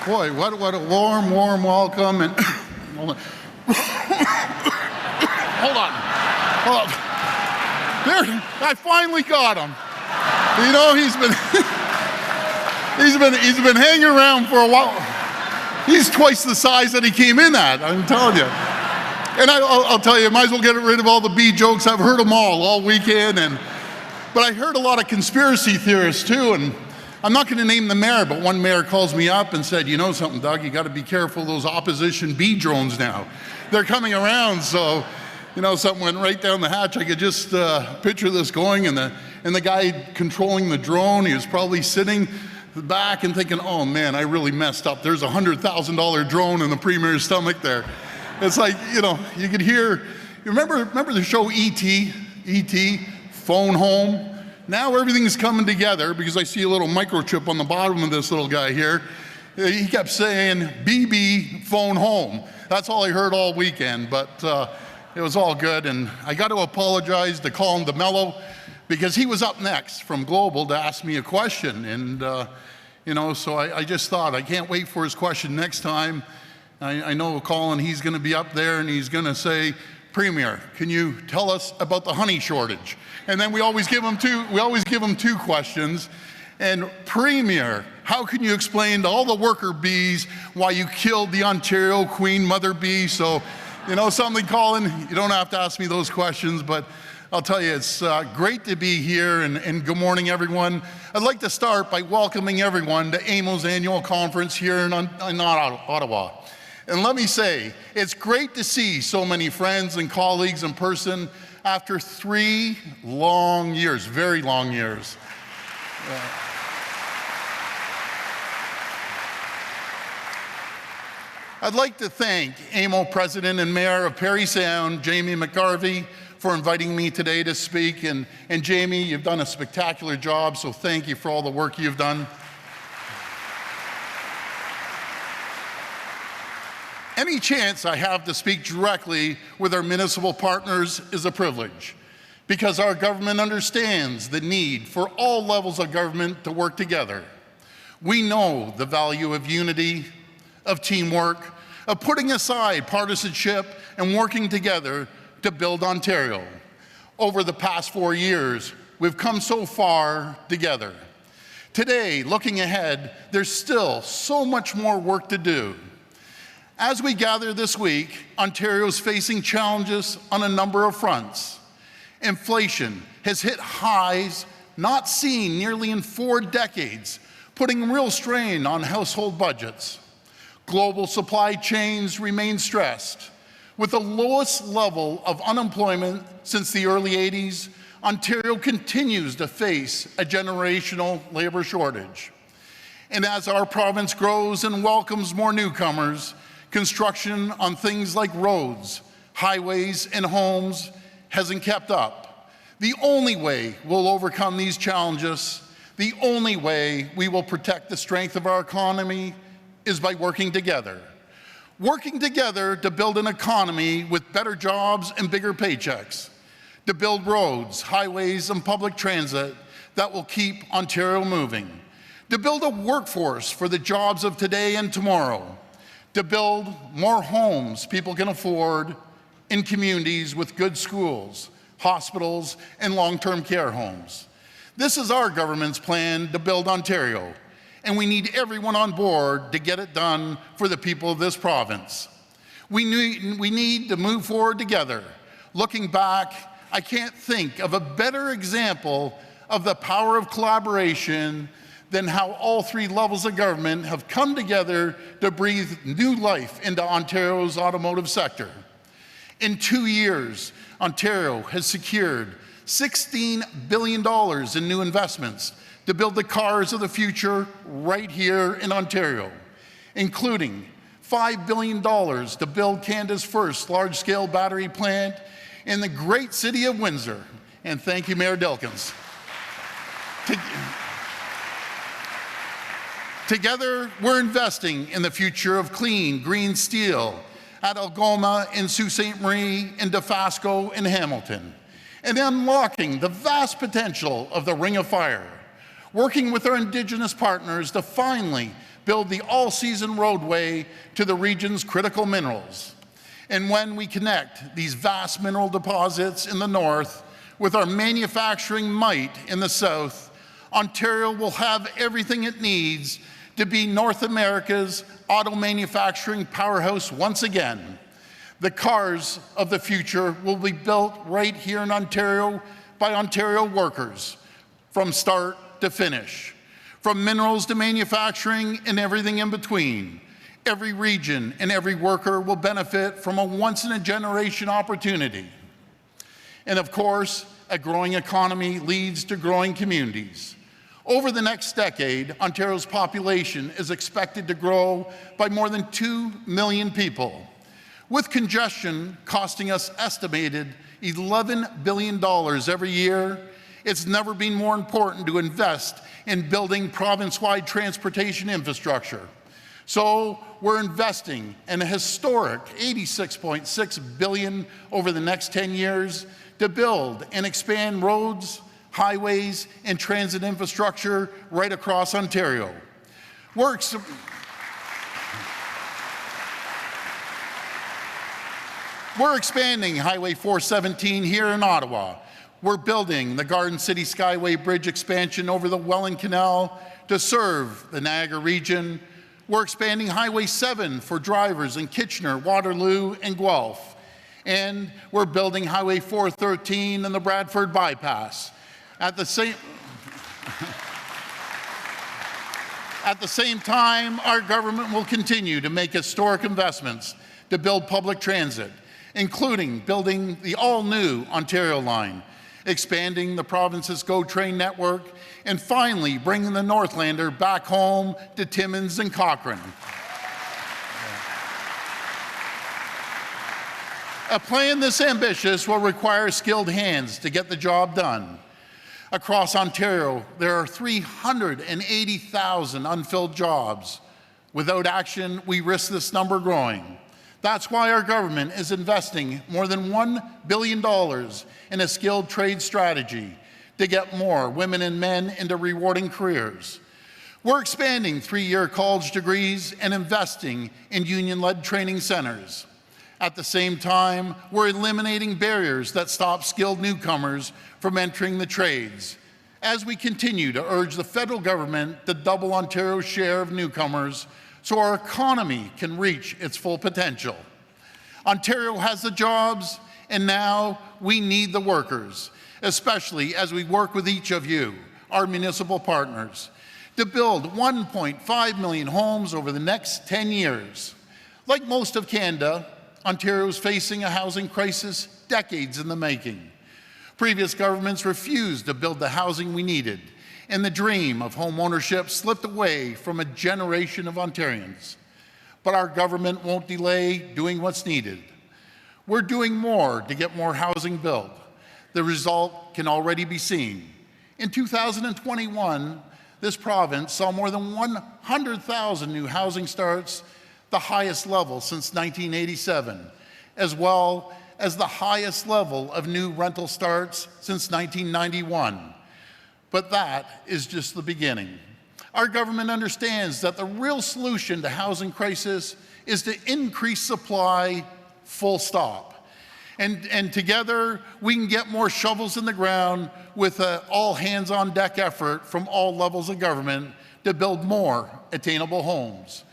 Boy, what a warm welcome. And hold on. Hold on. There, I finally got him. You know, he's been hanging around for a while. He's twice the size that he came in at, I'm telling you. And I'll tell you, might as well get rid of all the B jokes. I've heard them all weekend. But I heard a lot of conspiracy theorists too, and I'm not going to name the mayor, but one mayor calls me up and said, you know something, Doug, you got to be careful of those opposition bee drones now. They're coming around, so, you know, something went right down the hatch. I could just picture this going, and the guy controlling the drone, he was probably sitting back and thinking, oh man, I really messed up. There's a $100,000 drone in the premier's stomach there. It's like, you know, you could hear, you remember the show E.T., Phone Home? Now everything's coming together because I see a little microchip on the bottom of this little guy here. He kept saying, BB, phone home. That's all I heard all weekend, but it was all good. And I got to apologize to Colin DeMello because he was up next from Global to ask me a question. And, you know, so I just thought, I can't wait for his question next time. I know Colin, he's going to be up there and he's going to say, Premier, can you tell us about the honey shortage? And then we always give him two questions. And Premier, how can you explain to all the worker bees why you killed the Ontario Queen Mother Bee? So, you know something, Colin, you don't have to ask me those questions, but I'll tell you, it's great to be here, and good morning, everyone. I'd like to start by welcoming everyone to AMO's annual conference here in Ottawa. And let me say, it's great to see so many friends and colleagues in person after 3 long years, very long years. I'd like to thank AMO President and Mayor of Parry Sound, Jamie McGarvey, for inviting me today to speak. And Jamie, you've done a spectacular job, so thank you for all the work you've done. Any chance I have to speak directly with our municipal partners is a privilege, because our government understands the need for all levels of government to work together. We know the value of unity, of teamwork, of putting aside partisanship and working together to build Ontario. Over the past 4 years, we've come so far together. Today, looking ahead, there's still so much more work to do. As we gather this week, Ontario is facing challenges on a number of fronts. Inflation has hit highs not seen nearly in 4 decades, putting real strain on household budgets. Global supply chains remain stressed. With the lowest level of unemployment since the early 80s, Ontario continues to face a generational labor shortage. And as our province grows and welcomes more newcomers, construction on things like roads, highways, and homes hasn't kept up. The only way we'll overcome these challenges, the only way we will protect the strength of our economy is by working together. Working together to build an economy with better jobs and bigger paychecks, to build roads, highways, and public transit that will keep Ontario moving, to build a workforce for the jobs of today and tomorrow, to build more homes people can afford in communities with good schools, hospitals, and long-term care homes. This is our government's plan to build Ontario, and we need everyone on board to get it done for the people of this province. We need to move forward together. Looking back, I can't think of a better example of the power of collaboration than how all 3 levels of government have come together to breathe new life into Ontario's automotive sector. In 2 years, Ontario has secured $16 billion in new investments to build the cars of the future right here in Ontario, including $5 billion to build Canada's first large-scale battery plant in the great city of Windsor. And thank you, Mayor Dilkins. Together, we're investing in the future of clean, green steel at Algoma, in Sault Ste. Marie, in Dofasco, in Hamilton, and unlocking the vast potential of the Ring of Fire, working with our Indigenous partners to finally build the all-season roadway to the region's critical minerals. And when we connect these vast mineral deposits in the north with our manufacturing might in the south, Ontario will have everything it needs to be North America's auto manufacturing powerhouse once again. The cars of the future will be built right here in Ontario by Ontario workers from start to finish. From minerals to manufacturing and everything in between, every region and every worker will benefit from a once-in-a-generation opportunity. And of course, a growing economy leads to growing communities. Over the next decade, Ontario's population is expected to grow by more than 2 million people, with congestion costing us estimated $11 billion every year. It's never been more important to invest in building province-wide transportation infrastructure. So we're investing in a historic $86.6 billion over the next 10 years to build and expand roads, highways, and transit infrastructure right across Ontario. We're expanding Highway 417 here in Ottawa. We're building the Garden City Skyway Bridge expansion over the Welland Canal to serve the Niagara region. We're expanding Highway 7 for drivers in Kitchener, Waterloo, and Guelph. And we're building Highway 413 and the Bradford Bypass. At the same time, our government will continue to make historic investments to build public transit, including building the all-new Ontario Line, expanding the province's GO train network, and finally bringing the Northlander back home to Timmins and Cochrane. A plan this ambitious will require skilled hands to get the job done. Across Ontario, there are 380,000 unfilled jobs. Without action, we risk this number growing. That's why our government is investing more than $1 billion in a skilled trade strategy to get more women and men into rewarding careers. We're expanding 3-year college degrees and investing in union-led training centers. At the same time, we're eliminating barriers that stop skilled newcomers from entering the trades, as we continue to urge the federal government to double Ontario's share of newcomers so our economy can reach its full potential. Ontario has the jobs, and now we need the workers, especially as we work with each of you, our municipal partners, to build 1.5 million homes over the next 10 years. Like most of Canada, Ontario is facing a housing crisis decades in the making. Previous governments refused to build the housing we needed, and the dream of home ownership slipped away from a generation of Ontarians. But our government won't delay doing what's needed. We're doing more to get more housing built. The result can already be seen. In 2021, this province saw more than 100,000 new housing starts, the highest level since 1987, as well as the highest level of new rental starts since 1991. But that is just the beginning. Our government understands that the real solution to housing crisis is to increase supply, full stop. And together, we can get more shovels in the ground with an all-hands-on-deck effort from all levels of government to build more attainable homes.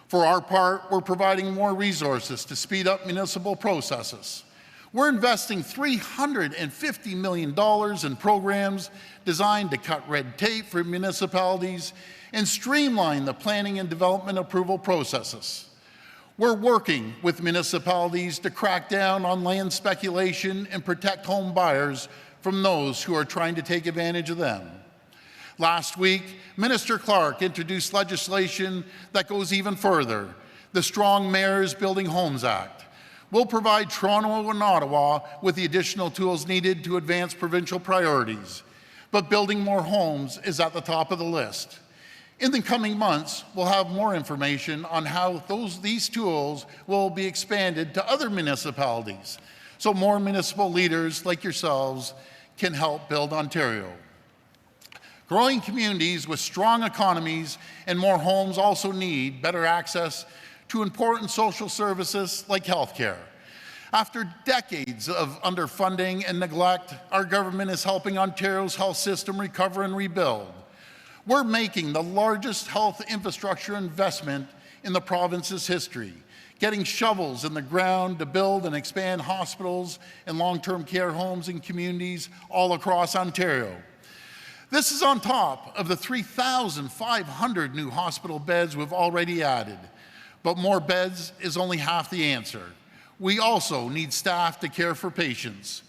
For our part, we're providing more resources to speed up municipal processes. We're investing $350 million in programs designed to cut red tape for municipalities and streamline the planning and development approval processes. We're working with municipalities to crack down on land speculation and protect home buyers from those who are trying to take advantage of them. Last week, Minister Clark introduced legislation that goes even further, the Strong Mayors Building Homes Act. We'll provide Toronto and Ottawa with the additional tools needed to advance provincial priorities. But building more homes is at the top of the list. In the coming months, we'll have more information on how these tools will be expanded to other municipalities, so more municipal leaders like yourselves can help build Ontario. Growing communities with strong economies and more homes also need better access to important social services like healthcare. After decades of underfunding and neglect, our government is helping Ontario's health system recover and rebuild. We're making the largest health infrastructure investment in the province's history, getting shovels in the ground to build and expand hospitals and long-term care homes in communities all across Ontario. This is on top of the 3,500 new hospital beds we've already added. But more beds is only half the answer. We also need staff to care for patients.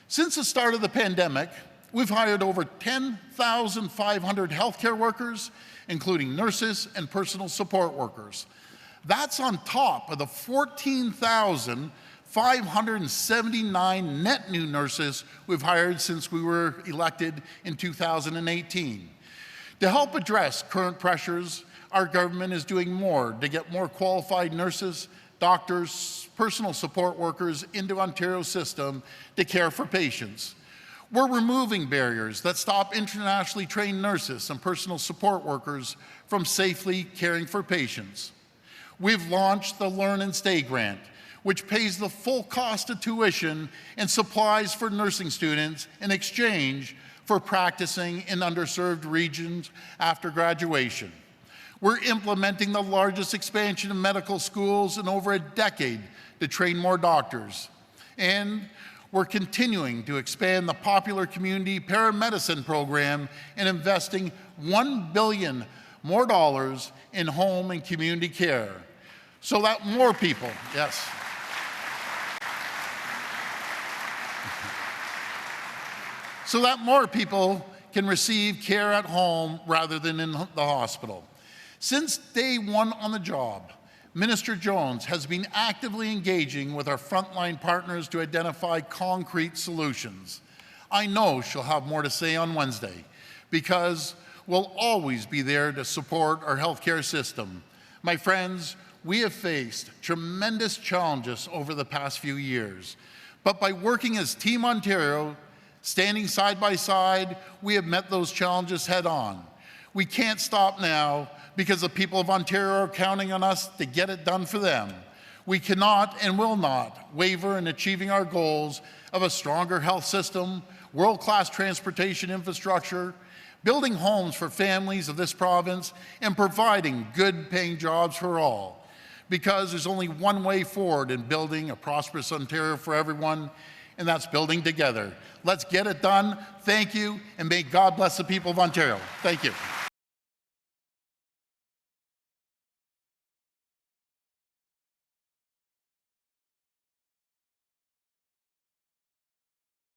Since the start of the pandemic, we've hired over 10,500 healthcare workers, including nurses and personal support workers. That's on top of the 14,579 net new nurses we've hired since we were elected in 2018. To help address current pressures, our government is doing more to get more qualified nurses, doctors, personal support workers into Ontario's system to care for patients. We're removing barriers that stop internationally trained nurses and personal support workers from safely caring for patients. We've launched the Learn and Stay grant, which pays the full cost of tuition and supplies for nursing students in exchange for practicing in underserved regions after graduation. We're implementing the largest expansion of medical schools in over a decade to train more doctors. And we're continuing to expand the popular community paramedicine program and investing $1 billion more dollars in home and community care so that more people, yes. So that more people can receive care at home rather than in the hospital. Since day one on the job, Minister Jones has been actively engaging with our frontline partners to identify concrete solutions. I know she'll have more to say on Wednesday because we'll always be there to support our healthcare system. My friends, we have faced tremendous challenges over the past few years, but by working as Team Ontario, standing side by side, we have met those challenges head on. We can't stop now because the people of Ontario are counting on us to get it done for them. We cannot and will not waver in achieving our goals of a stronger health system, world-class transportation infrastructure, building homes for families of this province, and providing good-paying jobs for all. Because there's only one way forward in building a prosperous Ontario for everyone, and that's building together. Let's get it done. Thank you, and may God bless the people of Ontario. Thank you.